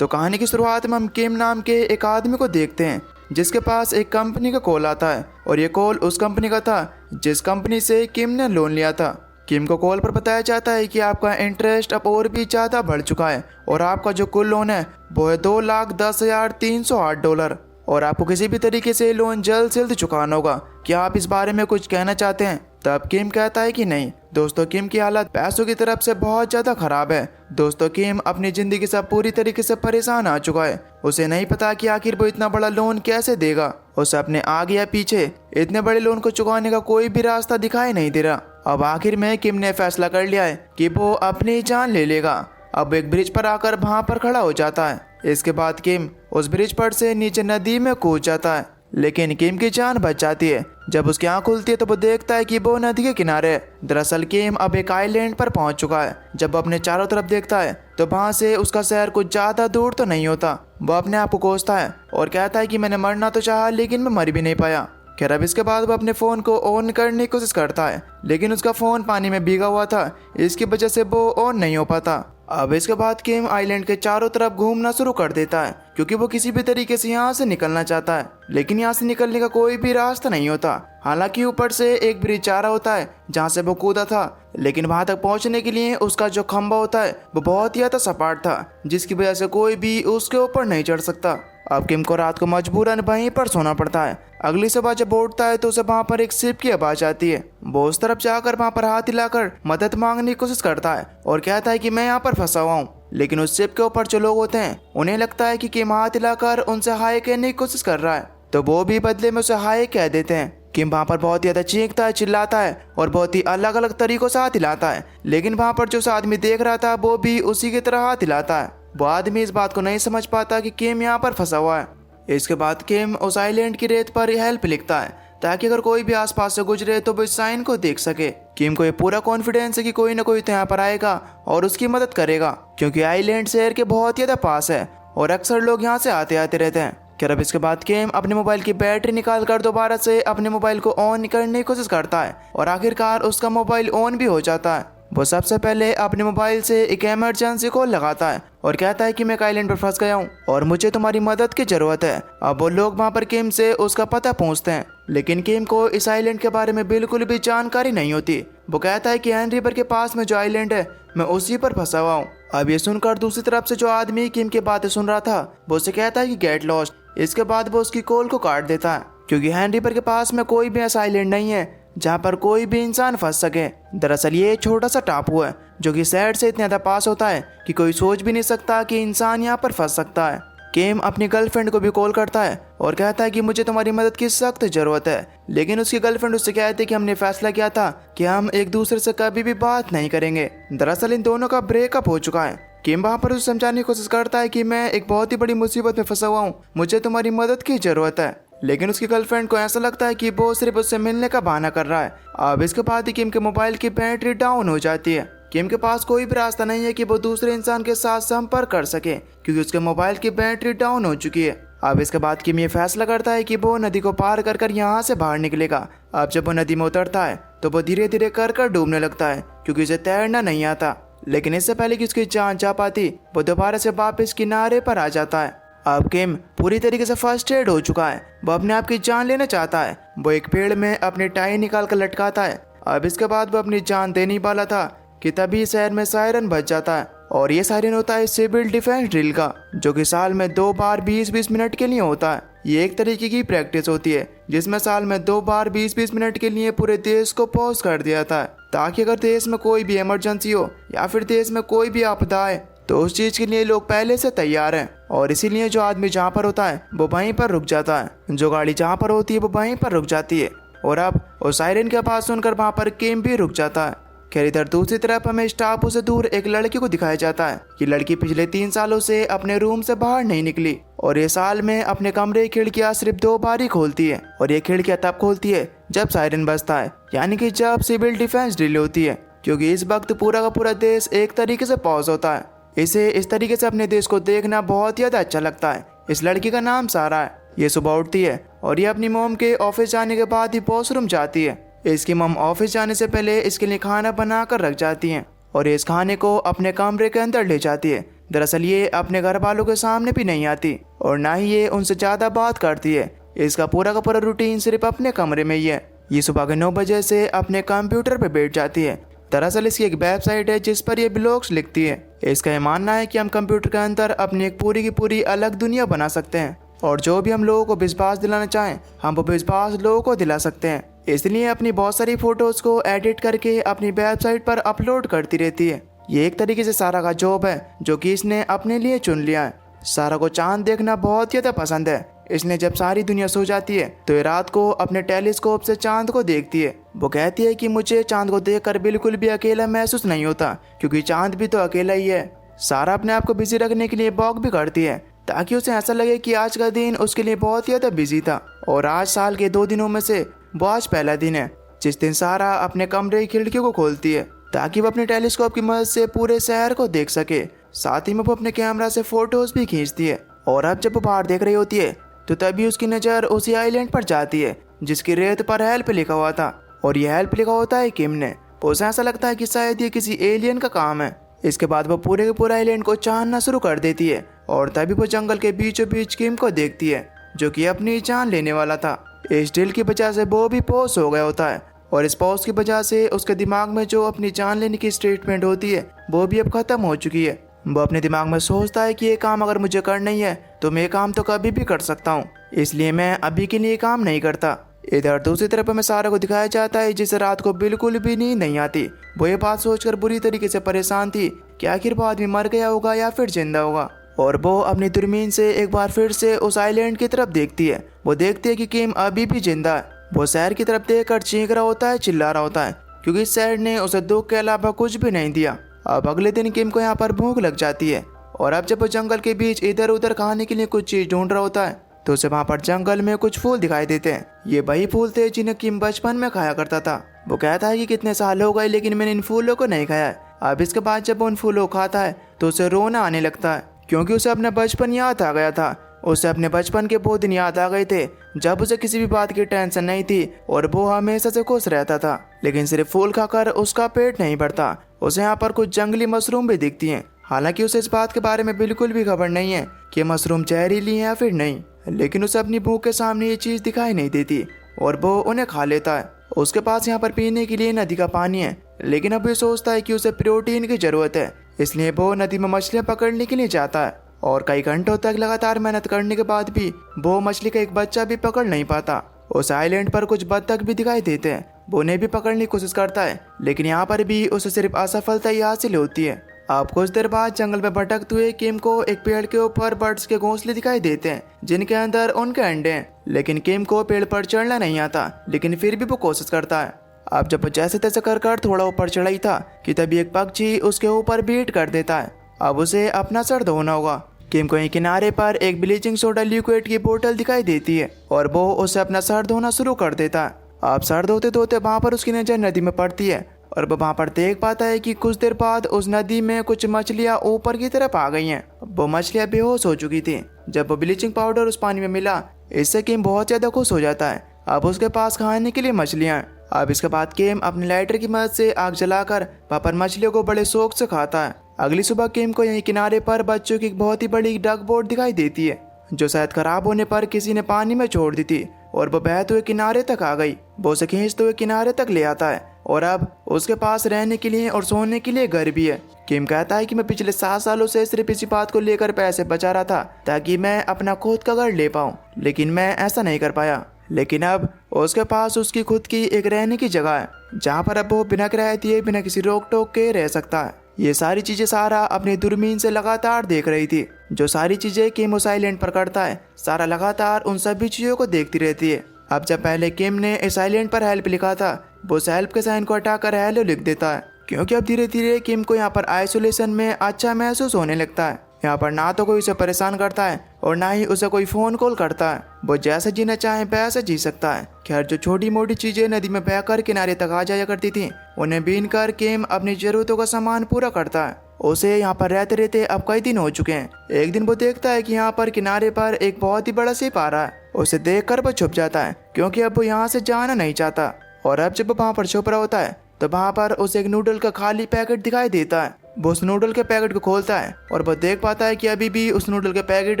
तो कहानी की शुरुआत में हम किम नाम के एक आदमी को देखते हैं जिसके पास एक कंपनी का कॉल आता है और ये कॉल उस कंपनी का था जिस कंपनी से किम ने लोन लिया था। किम को कॉल पर बताया जाता है कि आपका इंटरेस्ट अब और भी ज़्यादा बढ़ चुका है और आपका जो कुल लोन है वो है $2,10,308 और आपको किसी भी तरीके से लोन जल्द से जल्द चुकाना होगा। क्या आप इस बारे में कुछ कहना चाहते हैं? तब किम कहता है कि नहीं। दोस्तों, किम की हालत पैसों की तरफ से बहुत ज़्यादा खराब है। दोस्तों, किम अपनी ज़िंदगी से पूरी तरीके से परेशान आ चुका है। उसे नहीं पता कि आखिर वो इतना बड़ा लोन कैसे देगा। उसे अपने आगे या पीछे इतने बड़े लोन को चुकाने का कोई भी रास्ता दिखाई नहीं दे रहा। अब आखिर में किम ने फैसला कर लिया है कि वो अपनी जान ले लेगा। अब एक ब्रिज पर आकर वहाँ पर खड़ा हो जाता है। इसके बाद किम उस ब्रिज पर से नीचे नदी में कूद जाता है, लेकिन किम की जान बच जाती है। जब उसकी आंख खुलती है तो वो देखता है कि वो नदी के किनारे है। दरअसल किम अब एक आइलैंड पर पहुंच चुका है। जब वो अपने चारों तरफ देखता है तो वहां से उसका शहर कुछ ज्यादा दूर तो नहीं होता। वो अपने आप को कोसता है और कहता है कि मैंने मरना तो चाहा लेकिन मैं मर भी नहीं पाया। खैर, अब इसके बाद वो अपने फ़ोन को ऑन करने की कोशिश करता है, लेकिन उसका फ़ोन पानी में भीगा हुआ था, इसकी वजह से वो ऑन नहीं हो पाता। अब इसके बाद किम आइलैंड के चारों तरफ घूमना शुरू कर देता है क्योंकि वो किसी भी तरीके से यहाँ से निकलना चाहता है, लेकिन यहाँ से निकलने का कोई भी रास्ता नहीं होता। हालांकि ऊपर से एक ब्रिज जा रहा होता है जहाँ से वो कूदा था, लेकिन वहां तक पहुंचने के लिए उसका जो खंभा होता है वो बहुत ही ज्यादा सपाट था, जिसकी वजह से कोई भी उसके ऊपर नहीं चढ़ सकता। अब किम को रात को मजबूरन वहीं पर सोना पड़ता है। अगली सुबह जब उठता है तो उसे वहाँ पर एक शिप की आवाज आती है। वो उस तरफ जाकर वहाँ पर हाथ हिलाकर मदद मांगने की कोशिश करता है और कहता है कि मैं यहाँ पर फंसा हुआ हूँ, लेकिन उस शिप के ऊपर जो लोग होते हैं उन्हें लगता है कि किम हाथ हिलाकर उनसे हाय कहने की कोशिश कर रहा है, तो वो भी बदले में उसे हाय कह देते हैं। किम वहाँ पर बहुत ही ज्यादा चीखता है, चिल्लाता है और बहुत ही अलग अलग तरीकों से हाथ हिलाता है, लेकिन वहाँ पर जो उस आदमी देख रहा था वो भी उसी की तरह हाथ हिलाता है। वो आदमी इस बात को नहीं समझ पाता कि किम यहाँ पर फंसा हुआ है। इसके बाद किम उस आइलैंड की रेत पर हेल्प लिखता है ताकि अगर कोई भी आसपास से गुजरे तो वो इस साइन को देख सके। किम को ये पूरा कॉन्फिडेंस है कि कोई ना कोई तो यहाँ पर आएगा और उसकी मदद करेगा, क्योंकि आइलैंड शहर के बहुत ही ज्यादा पास है और अक्सर लोग यहाँ से आते आते रहते हैं। खैर, अब इसके बाद किम अपने मोबाइल की बैटरी निकाल कर दोबारा से अपने मोबाइल को ऑन करने की कोशिश करता है और आखिरकार उसका मोबाइल ऑन भी हो जाता है। वो सबसे पहले अपने मोबाइल से एक इमरजेंसी कॉल लगाता है और कहता है कि मैं एक आइलैंड पर फंस गया हूँ और मुझे तुम्हारी मदद की जरूरत है। अब वो लोग वहाँ पर किम से उसका पता पूछते हैं, लेकिन किम को इस आइलैंड के बारे में बिल्कुल भी जानकारी नहीं होती। वो कहता है कि हैन रिवर के पास में जो आइलैंड है मैं उसी पर फंसा हुआ हूँ। अब ये सुनकर दूसरी तरफ से जो आदमी किम की बातें सुन रहा था वो उसे कहता है कि गेट लॉस्ट। इसके बाद वो उसकी कॉल को काट देता है क्योंकि हैन रिवर के पास में कोई भी ऐसा आइलैंड नहीं है जहाँ पर कोई भी इंसान फंस सके। दरअसल ये एक छोटा सा टापू है जो कि शहर से इतना ज़्यादा पास होता है कि कोई सोच भी नहीं सकता कि इंसान यहाँ पर फंस सकता है। किम अपनी गर्लफ्रेंड को भी कॉल करता है और कहता है कि मुझे तुम्हारी मदद की सख्त जरूरत है, लेकिन उसकी गर्लफ्रेंड उससे कहती है कि हमने फैसला किया था कि हम एक दूसरे से कभी भी बात नहीं करेंगे। दरअसल इन दोनों का ब्रेकअप हो चुका है। किम वहाँ पर उसे समझाने की कोशिश करता है कि मैं एक बहुत ही बड़ी मुसीबत में फंसा हुआ हूँ, मुझे तुम्हारी मदद की जरूरत है, लेकिन उसकी गर्लफ्रेंड को ऐसा लगता है कि वो सिर्फ उससे मिलने का बहाना कर रहा है। अब इसके बाद ही किम के मोबाइल की बैटरी डाउन हो जाती है। किम के पास कोई भी रास्ता नहीं है कि वो दूसरे इंसान के साथ संपर्क कर सके क्योंकि उसके मोबाइल की बैटरी डाउन हो चुकी है। अब इसके बाद किम ये फैसला करता है कि वो नदी को पार कर कर यहाँ से बाहर निकलेगा। अब जब वो नदी में उतरता है तो वो धीरे धीरे कर डूबने लगता है क्योंकि उसे तैरना नहीं आता, लेकिन इससे पहले कि उसकी जान जा पाती वो दोबारा से वापस किनारे पर आ जाता है। अब किम पूरी तरीके से फर्स्ट एड हो चुका है। वो अपने आप की जान लेना चाहता है। वो एक पेड़ में अपनी टाई निकाल कर लटकाता है। अब इसके बाद वो अपनी जान देने वाला था कि तभी शहर में सायरन बज जाता है और ये सायरन होता है सिविल डिफेंस ड्रिल का, जो कि साल में 2 बार 20-20 मिनट के लिए होता है। ये एक तरीके की प्रैक्टिस होती है जिसमें साल में 2 बार 20-20 मिनट के लिए पूरे देश को पॉज कर दिया था ताकि अगर देश में कोई भी इमरजेंसी हो या फिर देश में कोई भी आपदा आए तो उस चीज के लिए लोग पहले से तैयार हैं और इसीलिए जो आदमी जहाँ पर होता है वो वहीं पर रुक जाता है, जो गाड़ी जहाँ पर होती है वो वहीं पर रुक जाती है और अब उस सायरन के आवाज सुनकर वहाँ पर किम भी रुक जाता है। खैर, इधर दूसरी तरफ हमें इस टापू से दूर एक लड़की को दिखाया जाता है कि लड़की पिछले 3 सालों से अपने रूम से बाहर नहीं निकली और ये साल में अपने कमरे की खिड़कियां सिर्फ 2 बार ही खोलती है और ये खिड़कियां तब खोलती है जब सायरन बजता है, यानी कि जब सिविल डिफेंस ड्रिल होती है, क्योंकि इस वक्त पूरा का पूरा देश एक तरीके से पॉज होता है। इसे इस तरीके से अपने देश को देखना बहुत ही ज्यादा अच्छा लगता है। इस लड़की का नाम सारा है। ये सुबह उठती है और ये अपनी मॉम के ऑफिस जाने के बाद ही वॉशरूम जाती है। इसकी मॉम ऑफिस जाने से पहले इसके लिए खाना बना कर रख जाती हैं और इस खाने को अपने कमरे के अंदर ले जाती है दरअसल ये अपने घर वालों के सामने भी नहीं आती और ना ही ये उनसे ज़्यादा बात करती है। इसका पूरा का पूरा रूटीन सिर्फ अपने कमरे में ही है। ये सुबह के 9 बजे से अपने कंप्यूटर पे बैठ जाती है। दरअसल इसकी एक वेबसाइट है जिस पर ये ब्लॉग्स लिखती है। इसका यह मानना है कि हम कंप्यूटर के अंदर अपनी एक पूरी की पूरी अलग दुनिया बना सकते हैं और जो भी हम लोगों को विश्वास दिलाना चाहें हम वो विश्वास लोगों को दिला सकते हैं। इसलिए अपनी बहुत सारी फोटोज को एडिट करके अपनी वेबसाइट पर अपलोड करती रहती है। ये एक तरीके से सारा का जॉब है जो कि इसने अपने लिए चुन लिया है। सारा को चांद देखना बहुत ज़्यादा पसंद है, इसलिए जब सारी दुनिया सो जाती है तो ये रात को अपने टेलीस्कोप से चांद को देखती है। वो कहती है कि मुझे चांद को देखकर बिल्कुल भी अकेला महसूस नहीं होता क्योंकि चांद भी तो अकेला ही है। सारा अपने आप को बिजी रखने के लिए वॉक भी करती है ताकि उसे ऐसा लगे कि आज का दिन उसके लिए बहुत ज़्यादा बिजी था और आज साल के 2 दिनों में से वो आज पहला दिन है जिस दिन सारा अपने कमरे की खिड़कियों को खोलती है ताकि वो अपने टेलीस्कोप की मदद से पूरे शहर को देख सके। साथ ही में वो अपने कैमरा से फोटोज भी खींचती है। और अब जब वो बाहर देख रही होती है तो तभी उसकी नज़र उसी आइलैंड पर जाती है जिसकी रेत पर हेल्प लिखा हुआ था और ये हेल्प लिखा होता है किम ने। उसे ऐसा लगता है कि शायद ये किसी एलियन का काम है। इसके बाद वो पूरे के पूरा आइलैंड को छानना शुरू कर देती है और तभी वो जंगल के बीचों बीच किम को देखती है जो कि अपनी जान लेने वाला था। इस डील की वजह से वो भी पॉज हो गया होता है और इस पॉज की वजह से उसके दिमाग में जो अपनी जान लेने की स्टेटमेंट होती है वो भी अब खत्म हो चुकी है। वो अपने दिमाग में सोचता है कि ये काम अगर मुझे करना ही है तो मैं काम तो कभी भी कर सकता हूँ, इसलिए मैं अभी के लिए काम नहीं करता। इधर दूसरी तरफ हमें सारा को दिखाया जाता है जिसे रात को बिल्कुल भी नींद नहीं आती। वो ये बात सोचकर बुरी तरीके से परेशान थी कि आखिर वो आदमी मर गया होगा या फिर जिंदा होगा। और वो अपनी दूरबीन से एक बार फिर से उस आइलैंड की तरफ देखती है। वो देखती है कि किम अभी भी जिंदा है। वो शहर की तरफ देखकर चीख रहा होता है, चिल्ला रहा होता है क्योंकि इस शहर ने उसे दुख के अलावा कुछ भी नहीं दिया। अब अगले दिन किम को यहाँ पर भूख लग जाती है और अब जब वो जंगल के बीच इधर उधर खाने के लिए कुछ चीज ढूंढ रहा होता है तो उसे वहाँ पर जंगल में कुछ फूल दिखाई देते हैं। ये वही फूल थे जिन्हें किम बचपन में खाया करता था। वो कहता है कि कितने साल हो गए लेकिन मैंने इन फूलों को नहीं खाया है। अब इसके बाद जब वो उन फूलों को खाता है तो उसे रोना आने लगता है क्योंकि उसे अपना बचपन याद आ गया था। उसे अपने बचपन के वो दिन याद आ गए थे जब उसे किसी भी बात की टेंशन नहीं थी और वो हमेशा से खुश रहता था। लेकिन सिर्फ फूल खाकर उसका पेट नहीं भरता, उसे यहाँ पर कुछ जंगली मशरूम भी दिखती हैं। हालांकि उसे इस बात के बारे में बिल्कुल भी खबर नहीं है कि मशरूम जहरीली है या फिर नहीं, लेकिन उसे अपनी भूख के सामने ये चीज दिखाई नहीं देती और वो उन्हें खा लेता है। उसके पास यहाँ पर पीने के लिए नदी का पानी है लेकिन अब ये सोचता है कि उसे प्रोटीन की जरूरत है, इसलिए वो नदी में मछलियाँ पकड़ने के लिए जाता है। और कई घंटों तक लगातार मेहनत करने के बाद भी वो मछली का एक बच्चा भी पकड़ नहीं पाता। उस आइलैंड पर कुछ बत्तख भी दिखाई देते हैं, वो उन्हें भी पकड़ने की कोशिश करता है लेकिन यहाँ पर भी उसे सिर्फ असफलता ही हासिल होती है। अब कुछ देर बाद जंगल में भटकते हुए किम को एक पेड़ के ऊपर बर्ड्स के घोंसले दिखाई देते हैं जिनके अंदर उनके अंडे हैं। लेकिन किम को पेड़ पर चढ़ना नहीं आता लेकिन फिर भी वो कोशिश करता है। अब जब जैसे तैसे कर थोड़ा ऊपर चढ़ाई था कि तभी एक पक्षी उसके ऊपर बीट कर देता है। अब उसे अपना सर धोना होगा। किम को किनारे पर एक ब्लीचिंग सोडा लिक्विड की बोतल दिखाई देती है और वो उसे अपना सर धोना शुरू कर देता है। अब सर धोते धोते वहाँ पर उसकी नजर नदी में पड़ती है और वो वहाँ पर देख पाता है कि कुछ देर बाद उस नदी में कुछ मछलियाँ ऊपर की तरफ आ गई हैं। वो मछलियाँ बेहोश हो चुकी थी। जब वो ब्लीचिंग पाउडर उस पानी में मिला इससे किम बहुत ज़्यादा खुश हो जाता है। अब उसके पास खाने के लिए मछलियाँ हैं। अब इसके बाद किम अपने लाइटर की मदद से आग जलाकर वहाँ पर मछलियों को बड़े शौक से खाता है। अगली सुबह किम को यहीं किनारे पर बच्चों की एक बहुत ही बड़ी डक बोट दिखाई देती है जो शायद खराब होने पर किसी ने पानी में छोड़ दी थी और वो बहते हुए किनारे तक आ गई। वो उसे खींचते हुए किनारे तक ले आता है और अब उसके पास रहने के लिए और सोने के लिए घर भी है। किम कहता है कि मैं पिछले 7 सालों से सिर्फ इसी बात को लेकर पैसे बचा रहा था ताकि मैं अपना खुद का घर ले पाऊँ, लेकिन मैं ऐसा नहीं कर पाया। लेकिन अब उसके पास उसकी खुद की एक रहने की जगह है जहाँ पर अब वो बिना किराए दिए बिना किसी रोक टोक के रह सकता है। ये सारी चीजें सारा अपनी दूरबीन से लगातार देख रही थी। जो सारी चीजें किम उस आइलैंड पर करता है सारा लगातार उन सभी चीजों को देखती रहती है। अब जब पहले किम ने इस आइलैंड पर हेल्प लिखा था वो उस हेल्प के साइन को हटाकर हेलो लिख देता है क्योंकि अब धीरे धीरे किम को यहाँ पर आइसोलेशन में अच्छा महसूस होने लगता है। यहाँ पर ना तो कोई उसे परेशान करता है और ना ही उसे कोई फोन कॉल करता है। वो जैसे जीना चाहे वैसे जी सकता है। खैर जो छोटी मोटी चीजें नदी में बहकर किनारे तक आ जाया करती थी उन्हें बीन कर किम अपनी जरूरतों का सामान पूरा करता है। उसे यहाँ पर रहते रहते अब कई दिन हो चुके हैं। एक दिन वो देखता है कि यहाँ पर किनारे पर एक बहुत ही बड़ा शिप आ रहा है। उसे देखकर वो छुप जाता है क्योंकि अब वो यहाँ से जाना नहीं चाहता। और अब जब वो वहाँ पर छुप रहा होता है तो वहाँ पर उसे एक नूडल का खाली पैकेट दिखाई देता है। वो उस नूडल के पैकेट को खोलता है और वो देख पाता है कि अभी भी उस नूडल के पैकेट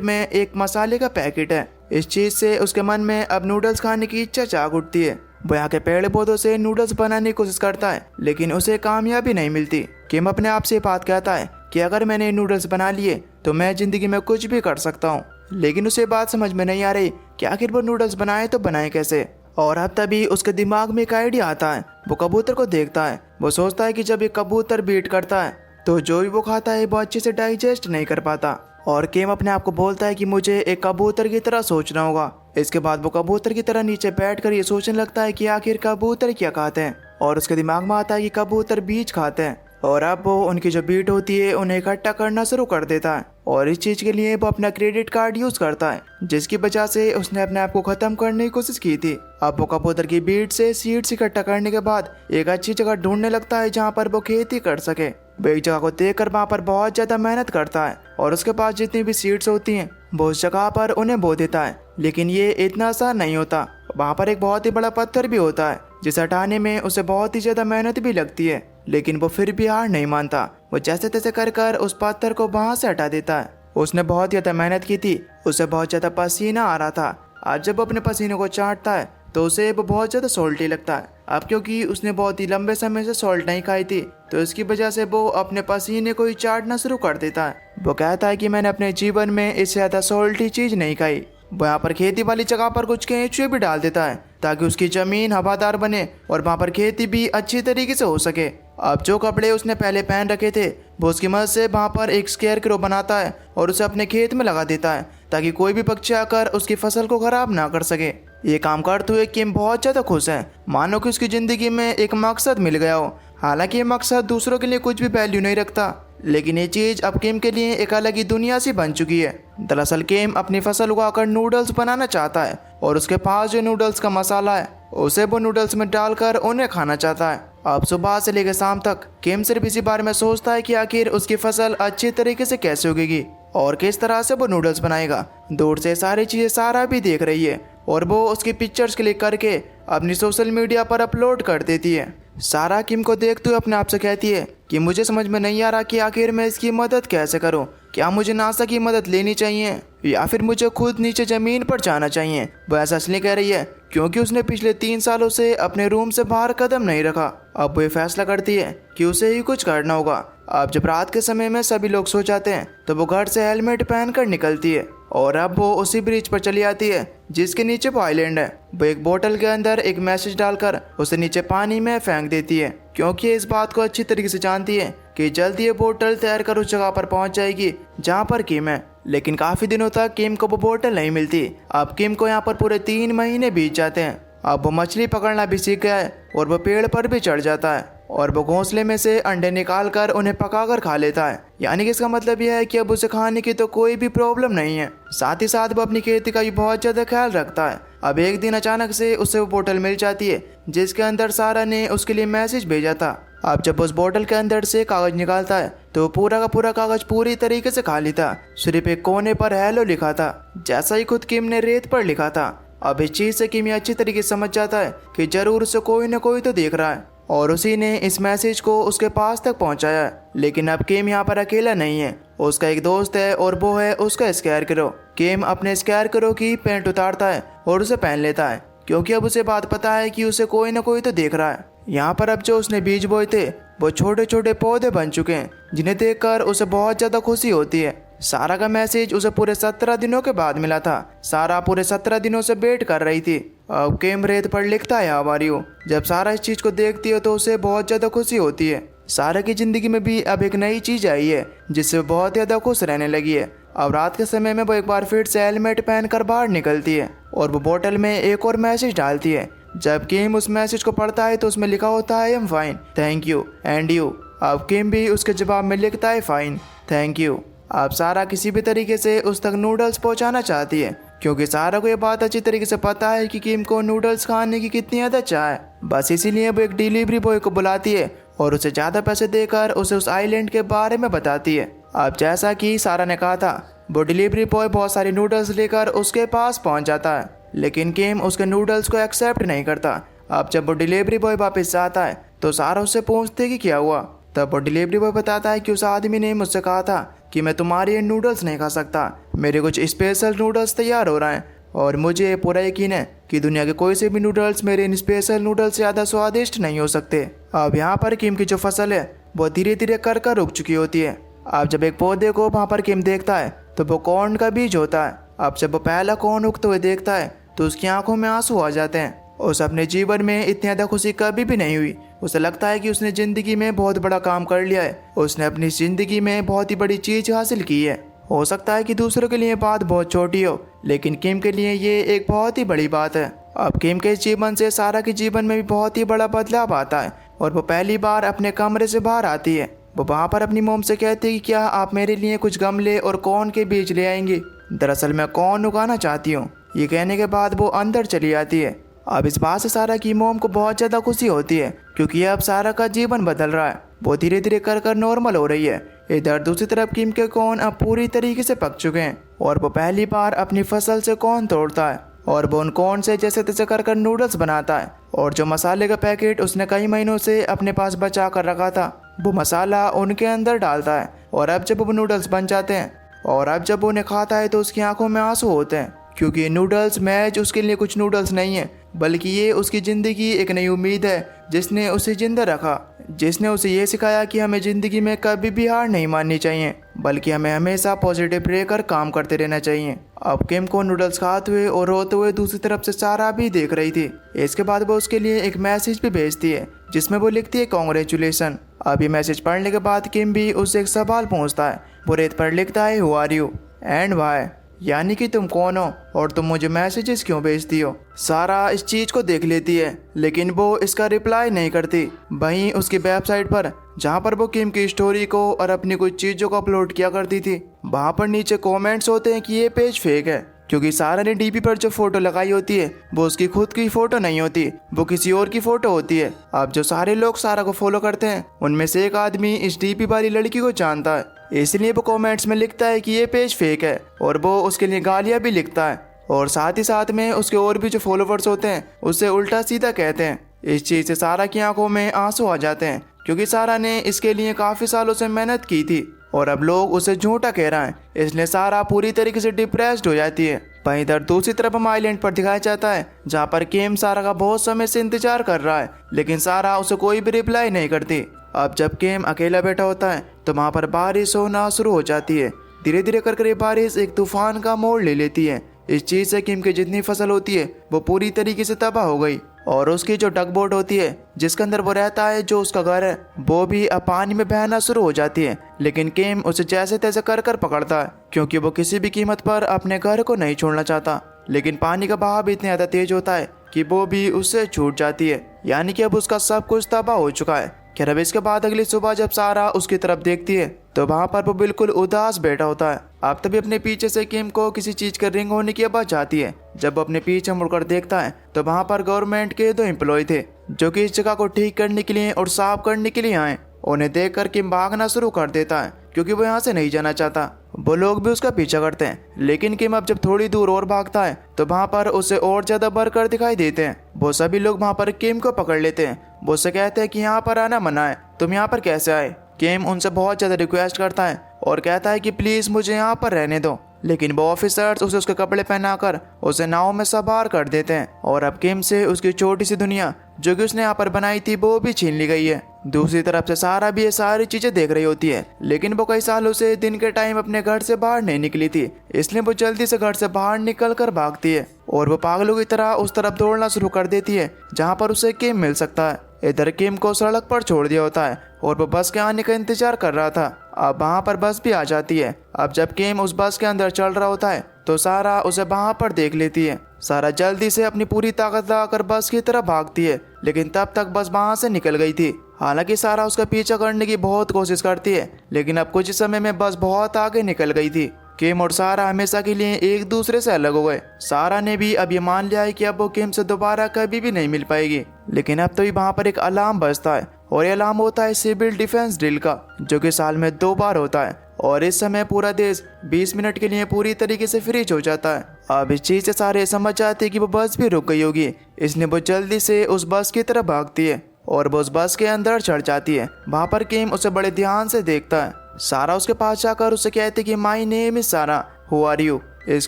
में एक मसाले का पैकेट है। इस चीज से उसके मन में अब नूडल्स खाने की इच्छा जाग उठती है। वो यहाँ के पेड़ पौधों से नूडल्स बनाने की कोशिश करता है लेकिन उसे कामयाबी नहीं मिलती। किम अपने आप से बात कहता है कि अगर मैंने नूडल्स बना लिए तो मैं जिंदगी में कुछ भी कर सकता हूँ। लेकिन उसे बात समझ में नहीं आ रही कि आखिर वो नूडल्स बनाए तो बनाए कैसे। और अब तभी उसके दिमाग में एक आइडिया आता है। वो कबूतर को देखता है। वो सोचता है कि जब एक कबूतर बीट करता है तो जो भी वो खाता है वो अच्छे से डाइजेस्ट नहीं कर पाता। और किम अपने आप को बोलता है कि मुझे एक कबूतर की तरह सोचना होगा। इसके बाद वो कबूतर की तरह नीचे बैठकर ये सोचने लगता है कि आखिर कबूतर क्या खाते हैं। और उसके दिमाग में आता है कि कबूतर बीज खाते हैं। और अब वो उनकी जो बीट होती है उन्हें इकट्ठा करना शुरू कर देता है। और इस चीज के लिए वो अपना क्रेडिट कार्ड यूज करता है जिसकी वजह से उसने अपने आप को खत्म करने की कोशिश की थी। अब वो कबूतर की बीट से सीड्स इकट्ठा करने के बाद एक अच्छी जगह ढूंढने लगता है जहाँ पर वो खेती कर सके। वो एक जगह को देखकर वहाँ पर बहुत ज्यादा मेहनत करता है और उसके पास जितनी भी सीड्स होती हैं वो उस जगह पर उन्हें बो देता है। लेकिन ये इतना आसान नहीं होता। वहाँ पर एक बहुत ही बड़ा पत्थर भी होता है जिसे हटाने में उसे बहुत ही ज्यादा मेहनत भी लगती है। लेकिन वो फिर भी हार नहीं मानता। वो जैसे तैसे कर उस पत्थर को वहां से हटा देता है। उसने बहुत ज्यादा मेहनत की थी। उसे बहुत ज्यादा पसीना आ रहा था। आज जब वो अपने पसीने को चाटता है तो उसे वो बहुत ज्यादा सॉल्टी लगता है। अब क्योंकि उसने बहुत ही लंबे समय से सॉल्ट नहीं खाई थी तो इसकी वजह से वो अपने पसीने को ही चाटना शुरू कर देता है। वो कहता है कि मैंने अपने जीवन में इससे ज्यादा सॉल्टी चीज नहीं खाई। वो यहाँ पर खेती वाली जगह पर कुछ केंचुए भी डाल देता है ताकि उसकी जमीन हवादार बने और वहाँ पर खेती भी अच्छी तरीके से हो सके। अब जो कपड़े उसने पहले पहन रखे थे वो उसकी मदद से वहाँ पर एक स्केयरक्रो बनाता है और उसे अपने खेत में लगा देता है ताकि कोई भी पक्षी आकर उसकी फसल को खराब ना कर सके। ये काम करते हुए किम बहुत ज़्यादा खुश है, मानो कि उसकी ज़िंदगी में एक मकसद मिल गया हो। हालांकि ये मकसद दूसरों के लिए कुछ भी वैल्यू नहीं रखता लेकिन ये चीज़ अब किम के लिए एक अलग ही दुनिया सी बन चुकी है। दरअसल किम अपनी फसल उगाकर नूडल्स बनाना चाहता है और उसके पास जो नूडल्स का मसाला है उसे वो नूडल्स में डालकर उन्हें खाना चाहता है। अब सुबह से लेकर शाम तक किम सिर्फ इसी बारे में सोचता है कि आखिर उसकी फसल अच्छी तरीके से कैसे उगेगी और किस तरह से वो नूडल्स बनाएगा। दूर से सारी चीज़ें सारा भी देख रही है और वो उसकी पिक्चर्स क्लिक करके अपनी सोशल मीडिया पर अपलोड कर देती है। सारा किम को देखते हुए अपने आप से कहती है कि मुझे समझ में नहीं आ रहा कि आखिर मैं इसकी मदद कैसे करूं। क्या मुझे नासा की मदद लेनी चाहिए या फिर मुझे खुद नीचे ज़मीन पर जाना चाहिए। वो ऐसा इसलिए कह रही है क्योंकि उसने पिछले 3 सालों से अपने रूम से बाहर कदम नहीं रखा। अब वो ये फैसला करती है कि उसे ही कुछ करना होगा। अब जब रात के समय में सभी लोग सो जाते हैं तो वो घर से हेलमेट पहनकर निकलती है और अब वो उसी ब्रिज पर चली आती है जिसके नीचे वो आइलैंड है। वो एक बोतल के अंदर एक मैसेज डालकर उसे नीचे पानी में फेंक देती है क्योंकि इस बात को अच्छी तरीके से जानती है कि जल्दी ये बोतल तैर कर उस जगह पर पहुंच जाएगी जहां पर किम है। लेकिन काफी दिनों तक किम को वो बोतल नहीं मिलती। अब किम को यहाँ पर पूरे 3 महीने बीत जाते हैं। अब वो मछली पकड़ना भी सीख गया है और वो पेड़ पर भी चढ़ जाता है और वो घोंसले में से अंडे निकाल कर उन्हें पकाकर खा लेता है। यानी कि इसका मतलब यह है कि अब उसे खाने की तो कोई भी प्रॉब्लम नहीं है। साथ ही साथ वो अपनी खेती का भी बहुत ज्यादा ख्याल रखता है। अब एक दिन अचानक से उसे वो बोतल मिल जाती है जिसके अंदर सारा ने उसके लिए मैसेज भेजा था। अब जब उस बोतल के अंदर से कागज निकालता है तो पूरा का पूरा कागज पूरी तरीके से खाली था। सिर्फ एक कोने पर हेलो लिखा था जैसा ही खुद किम ने रेत पर लिखा था। अब इस चीज से किम ये अच्छी तरीके से समझ जाता है कि जरूर उसे कोई न कोई तो देख रहा है और उसी ने इस मैसेज को उसके पास तक पहुंचाया है। लेकिन अब किम यहाँ पर अकेला नहीं है, उसका एक दोस्त है और वो है उसका स्कैरक्रो। किम अपने स्कैरक्रो की पैंट उतारता है और उसे पहन लेता है क्योंकि अब उसे बात पता है कि उसे कोई न कोई तो देख रहा है। यहाँ पर अब जो उसने बीज बोए थे वो छोटे छोटे पौधे बन चुके हैं जिन्हें देखकर उसे बहुत ज़्यादा खुशी होती है। सारा का मैसेज उसे पूरे 17 दिनों के बाद मिला था। सारा पूरे 17 दिनों से वेट कर रही थी। अब किम रेत पर लिखता है हाउ आर यू। जब सारा इस चीज़ को देखती है तो उसे बहुत ज़्यादा खुशी होती है। सारा की ज़िंदगी में भी अब एक नई चीज़ आई है जिससे बहुत ज़्यादा खुश रहने लगी है। अब रात के समय में वो एक बार फिर से हेलमेट पहनकर बाहर निकलती है और वो बोतल में एक और मैसेज डालती है। जब किम उस मैसेज को पढ़ता है तो उसमें लिखा होता है I am fine thank you and you. अब किम भी उसके जवाब में लिखता है फाइन थैंक यू। अब सारा किसी भी तरीके से उस तक नूडल्स पहुंचाना चाहती है क्योंकि सारा को ये बात अच्छी तरीके से पता है कि किम को नूडल्स खाने की कितनी ज़्यादा चाह है। बस इसीलिए वो एक डिलीवरी बॉय को बुलाती है और उसे ज़्यादा पैसे देकर उसे उस आइलैंड के बारे में बताती है। अब जैसा कि सारा ने कहा था वो डिलीवरी बॉय बहुत सारी नूडल्स लेकर उसके पास पहुंच जाता है लेकिन किम उसके नूडल्स को एक्सेप्ट नहीं करता। अब जब वो डिलीवरी बॉय वापस आता है तो सारा उससे पूछती है कि क्या हुआ। तब वो डिलीवरी बॉय बताता है कि उस आदमी ने मुझसे कहा था कि मैं तुम्हारे ये नूडल्स नहीं खा सकता, मेरे कुछ स्पेशल नूडल्स तैयार हो रहे हैं और मुझे पूरा यकीन है कि दुनिया के कोई से भी नूडल्स मेरे इन स्पेशल नूडल्स से ज़्यादा स्वादिष्ट नहीं हो सकते। अब यहाँ पर किम की जो फसल है वो धीरे धीरे कर उग चुकी होती है। अब जब एक पौधे को वहाँ पर किम देखता है तो वो कॉर्न का बीज होता है। अब जब वो पहला कॉर्न उगते हुए देखता है तो उसकी आंखों में आंसू आ जाते हैं। उसे अपने जीवन में इतनी ज़्यादा खुशी कभी भी नहीं हुई। उसे लगता है कि उसने ज़िंदगी में बहुत बड़ा काम कर लिया है, उसने अपनी ज़िंदगी में बहुत ही बड़ी चीज़ हासिल की है। हो सकता है कि दूसरों के लिए बात बहुत छोटी हो, लेकिन किम के लिए ये एक बहुत ही बड़ी बात है। अब किम के जीवन से सारा के जीवन में भी बहुत ही बड़ा बदलाव आता है और वो पहली बार अपने कमरे से बाहर आती है। वो वहाँ पर अपनी मोम से कहती है कि क्या आप मेरे लिए कुछ गमले और कॉर्न के बीज ले आएंगे, दरअसल मैं कॉर्न उगाना चाहती हूँ। ये कहने के बाद वो अंदर चली जाती है। अब इस बात से सारा की मोम को बहुत ज़्यादा खुशी होती है क्योंकि अब सारा का जीवन बदल रहा है, वो धीरे धीरे कर नॉर्मल हो रही है। इधर दूसरी तरफ किम के कॉर्न अब पूरी तरीके से पक चुके हैं और वो पहली बार अपनी फसल से कॉर्न तोड़ता है और वो उन कॉर्न से जैसे तैसे कर नूडल्स बनाता है। और जो मसाले का पैकेट उसने कई महीनों से अपने पास बचा कर रखा था वो मसाला उनके अंदर डालता है। और अब जब वो नूडल्स बन जाते हैं और अब जब उन्हें खाता है तो उसकी आंखों में आंसू होते हैं क्योंकि नूडल्स मैच उसके लिए कुछ नूडल्स नहीं है, बल्कि ये उसकी ज़िंदगी एक नई उम्मीद है जिसने उसे जिंदा रखा, जिसने उसे ये सिखाया कि हमें ज़िंदगी में कभी भी हार नहीं माननी चाहिए, बल्कि हमें हमेशा पॉजिटिव रहकर काम करते रहना चाहिए। अब किम को नूडल्स खाते हुए और रोते हुए दूसरी तरफ से सारा भी देख रही थी। इसके बाद वो उसके लिए एक मैसेज भी भेजती है जिसमें वो लिखती है कॉन्ग्रेचुलेसन। अब ये मैसेज पढ़ने के बाद किम भी उससे एक सवाल पूछता है। वो रेत पर लिखता है who are you and why, यानी कि तुम कौन हो और तुम मुझे मैसेजेस क्यों भेजती हो। सारा इस चीज को देख लेती है लेकिन वो इसका रिप्लाई नहीं करती। वहीं उसकी वेबसाइट पर जहां पर वो किम की स्टोरी को और अपनी कुछ चीजों को अपलोड किया करती थी वहां पर नीचे कमेंट्स होते हैं कि ये पेज फेक है क्योंकि सारा ने डीपी पर जो फोटो लगाई होती है वो उसकी खुद की फोटो नहीं होती, वो किसी और की फोटो होती है। अब जो सारे लोग सारा को फॉलो करते हैं उनमें से एक आदमी इस डीपी वाली लड़की को जानता है, इसलिए वो कमेंट्स में लिखता है कि ये पेज फेक है और वो उसके लिए गालियां भी लिखता है और साथ ही साथ में उसके और भी जो फॉलोवर्स होते हैं उससे उल्टा सीधा कहते हैं। इस चीज़ से सारा की आंखों में आंसू आ जाते हैं क्योंकि सारा ने इसके लिए काफ़ी सालों से मेहनत की थी और अब लोग उसे झूठा कह रहे हैं, इसलिए सारा पूरी तरीके से डिप्रेस्ड हो जाती है। वहीं इधर दूसरी तरफ हम आइलैंड पर दिखाया जाता है जहाँ पर किम सारा का बहुत समय से इंतजार कर रहा है लेकिन सारा उसे कोई भी रिप्लाई नहीं करती। अब जब किम अकेला बैठा होता है तो वहाँ पर बारिश होना शुरू हो जाती है। धीरे धीरे कर ये बारिश एक तूफान का मोड़ ले लेती है। इस चीज़ से किम की जितनी फसल होती है वो पूरी तरीके से तबाह हो गई और उसकी जो डक बोट होती है जिसके अंदर वो रहता है, जो उसका घर है, वो भी अब पानी में बहना शुरू हो जाती है। लेकिन किम उसे जैसे तैसे कर पकड़ता है क्योंकि वो किसी भी कीमत पर अपने घर को नहीं छोड़ना चाहता। लेकिन पानी का बहाव भी इतना ज़्यादा तेज होता है कि वो भी उससे छूट जाती है, यानी कि अब उसका सब कुछ तबाह हो चुका है। खैर अब इसके बाद अगली सुबह जब सारा उसकी तरफ देखती है तो वहाँ पर वो बिल्कुल उदास बैठा होता है। अब तभी अपने पीछे से किम को किसी चीज का रिंग होने की आवाज आती है। जब वो अपने पीछे मुड़कर देखता है तो वहाँ पर गवर्नमेंट के 2 एम्प्लॉय थे जो कि इस जगह को ठीक करने के लिए और साफ करने के लिए आए। उन्हें देखकर किम भागना शुरू कर देता है क्योंकि वो यहाँ से नहीं जाना चाहता। वो लोग भी उसका पीछा करते हैं लेकिन किम अब जब थोड़ी दूर और भागता है तो वहाँ पर उसे और ज्यादा बढ़कर दिखाई देते हैं। वो सभी लोग वहाँ पर किम को पकड़ लेते हैं। वो उससे कहते हैं कि यहाँ पर आना मना है, तुम यहाँ पर कैसे आए। किम उनसे बहुत ज़्यादा रिक्वेस्ट करता है और कहता है कि प्लीज़ मुझे यहाँ पर रहने दो, लेकिन वो ऑफिसर्स उसे उसके कपड़े पहनाकर उसे नाव में सवार कर देते हैं और अब किम से उसकी छोटी सी दुनिया जो कि उसने यहाँ पर बनाई थी वो भी छीन ली गई है। दूसरी तरफ से सारा भी ये सारी चीजें देख रही होती है लेकिन वो कई सालों से दिन के टाइम अपने घर से बाहर नहीं निकली थी, इसलिए वो जल्दी से घर से बाहर निकल कर भागती है और वो पागलों की तरह उस तरफ दौड़ना शुरू कर देती है जहाँ पर उसे किम मिल सकता है। इधर किम को सड़क पर छोड़ दिया होता है और वो बस के आने का इंतजार कर रहा था। अब वहाँ पर बस भी आ जाती है। अब जब किम उस बस के अंदर चल रहा होता है तो सारा उसे वहाँ पर देख लेती है। सारा जल्दी से अपनी पूरी ताकत लगाकर बस की तरफ भागती है लेकिन तब तक बस वहाँ से निकल गई थी। हालांकि सारा उसका पीछा करने की बहुत कोशिश करती है लेकिन अब कुछ समय में बस बहुत आगे निकल गई थी। किम और सारा हमेशा के लिए एक दूसरे से अलग हो गए। सारा ने भी अब ये मान लिया है कि अब वो किम से दोबारा कभी भी नहीं मिल पाएगी। लेकिन अब तो वहाँ पर एक अलार्म बजता है और ये अलार्म होता है सिविल डिफेंस ड्रिल का, जो कि साल में 2 बार होता है और इस समय पूरा देश 20 मिनट के लिए पूरी तरीके से फ्रीज हो जाता है। अब इस चीज़ से सारे समझ जाते हैं कि वो बस भी रुक गई होगी, इसलिए वो जल्दी से उस बस की तरफ भागती है और वो उस बस के अंदर चढ़ जाती है। वहाँ पर किम उसे बड़े ध्यान से देखता है। सारा उसके पास जाकर उसे कहती कि माई नेम इज सारा, हु आर यू। इस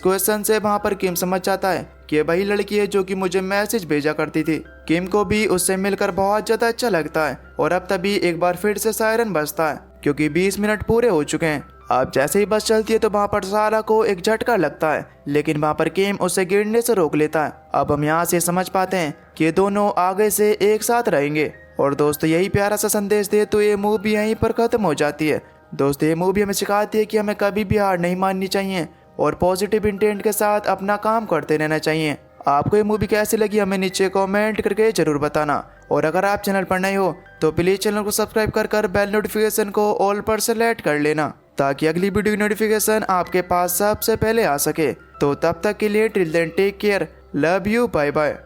क्वेश्चन से वहाँ पर किम समझ जाता है कि वही लड़की है जो कि मुझे मैसेज भेजा करती थी। किम को भी उससे मिलकर बहुत ज्यादा अच्छा लगता है और अब तभी एक बार फिर से सायरन बजता है क्योंकि 20 मिनट पूरे हो चुके हैं। अब जैसे ही बस चलती है तो वहाँ पर सारा को एक झटका लगता है, लेकिन वहाँ पर किम उसे गिरने से रोक लेता है। अब हम यहाँ से समझ पाते हैं कि दोनों आगे से एक साथ रहेंगे। और दोस्तों यही प्यारा सा संदेश दे तो ये मूवी यहीं पर खत्म हो जाती है। दोस्तों ये मूवी हमें सिखाती है कि हमें कभी भी हार नहीं माननी चाहिए और पॉजिटिव इंटेंट के साथ अपना काम करते रहना चाहिए। आपको ये मूवी कैसी लगी हमें नीचे कमेंट करके जरूर बताना। और अगर आप चैनल पर नए हो तो प्लीज चैनल को सब्सक्राइब कर बेल नोटिफिकेशन को ऑल पर सेलेक्ट कर लेना ताकि अगली वीडियो की नोटिफिकेशन आपके पास सबसे पहले आ सके। तो तब तक के लिए till then take care, love you, bye bye.